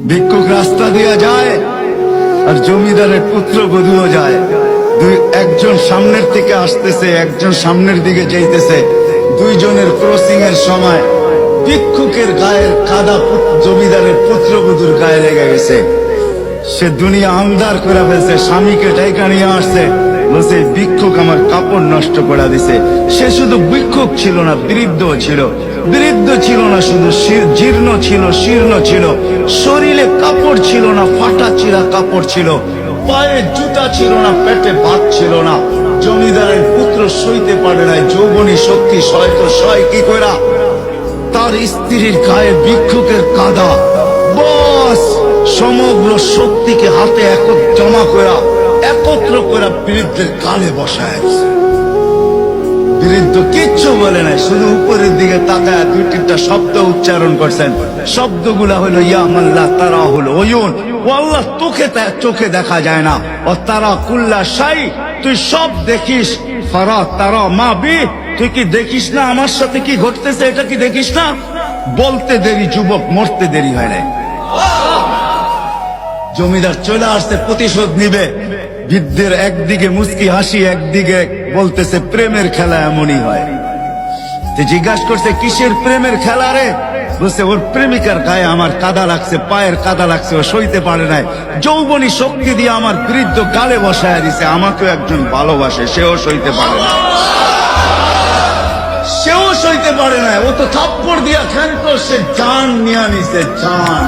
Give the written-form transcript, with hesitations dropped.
ভিক্ষুক রাস্তা দিয়া যায় আর জমিদারের পুত্রবধূও যায়। একজন সামনের থেকে আসতেছে, একজন সামনের দিকে যাইতেছে। দুইজনের ক্রসিং এর সময় ভিক্ষুকের গায়ের কাদা জমিদারের পুত্রবধূর গায়ে লেগে গেছে। সে দুনিয়া আন্ধার করে ফেলছে, স্বামীকে ডাইকা নিয়ে আসছে, বলছে ভিক্ষুক আমার কাপড় নষ্ট করে দিছে। সে শুধু ভিক্ষুক ছিল না, বৃদ্ধ ছিল। বৃদ্ধ ছিল না শুধু, জীর্ণ ছিল, শীর্ণ ছিল। শরীরে কাপড় ছিল না, ফাটা চিরা কাপড় ছিল। পায়ে জুতা ছিল না, পেটে ভাত ছিল না। জমিদারের পুত্র সইতে পারে নাই, যৌবনী শক্তি সয় কি কইরা তার স্ত্রীর গায়ে ভিক্ষুকের কাদা। বস সমগ্র শক্তিকে হাতে জমা করা, একত্র করা বৃদ্ধের কালে বসায়। বৃদ্ধ কিচ্ছু বলে নাই, শুধু উপরের দিকে তাকায় দুই তিনটা শব্দ উচ্চারণ করছেন। শব্দগুলা হলো ইয়া মাল্লাহ, তারা হলো ওয়ুন, ও আল্লাহ চোখে দেখা যায় না। ও তারা কুল্লা শাই, তুই সব দেখিস। ফারা তারা মা বি, তুই কি দেখিস না আমার সাথে কি ঘটতেছে? এটা কি দেখিস না? বলতে দেরি যুবক, মরতে দেরি হয় না। জমিদার চলে আসছে, প্রতিশোধ নিবে। বৃদ্ধের একদিকে মুস্কি হাসি, একদিকে বলতেছে প্রেমের খেলা এমনই হয়। জিজ্ঞাসা করছে কিসের প্রেমের খেলা রে? বলছে ওর প্রেমিকার গায়ে আমার কাদা লাগছে, পায়ের কাদা লাগছে, ও সইতে পারে নাই। যৌবনী শক্তি দিয়ে আমার বৃদ্ধ গালে বসায় দিছে। আমাকেও একজন ভালোবাসে, সেও সইতে পারে না, সেও সইতে পারে না। ও তো থাপ্পড় দিয়া খেন করছে, জান নিয়ে নিছে, জান।